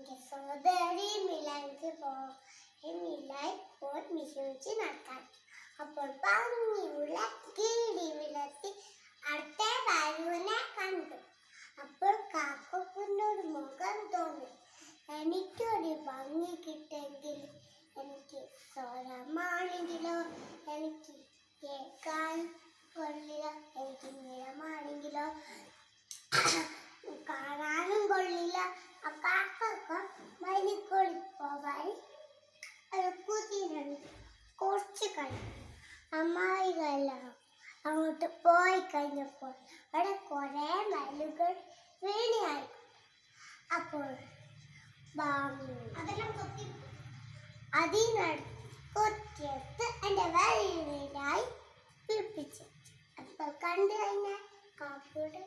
എനിക്ക് സോദരി മിലാനിക്ക് മിലായി പോയി മിശിച്ച് നടക്കാൻ. അപ്പോൾ ഭംഗിയുള്ള കിളി വിളത്തി അടുത്ത വരൂനെ കണ്ടു. അപ്പോൾ കാക്കക്കുന്നൊരു മുഖം തോന്നി, എനിക്കൊരു ഭംഗി കിട്ടെങ്കിൽ എനിക്ക് സ്വരമാണെങ്കിലോ, എനിക്ക് കേൾക്കാൻ കൊള്ളില്ല, എനിക്ക് നിറമാണെങ്കിലോ കാണാനും കൊള്ളില്ല. ആ കാക്കൊക്കെ വലിക്കൊളി പോവാൻ കുതിരുണ്ട്. കുറച്ച് കഴിഞ്ഞു അമ്മായികളെല്ലാം അങ്ങോട്ട് പോയി കഴിഞ്ഞപ്പോൾ അവിടെ കുറേ മയിലുകൾ വീണിയായി. അപ്പോൾ കൊത്തിയെടുത്ത് എൻ്റെ വഴിയിലായി പിടിപ്പിച്ചു. അപ്പോൾ കണ്ടു കഴിഞ്ഞാൽ കാക്കയുടെ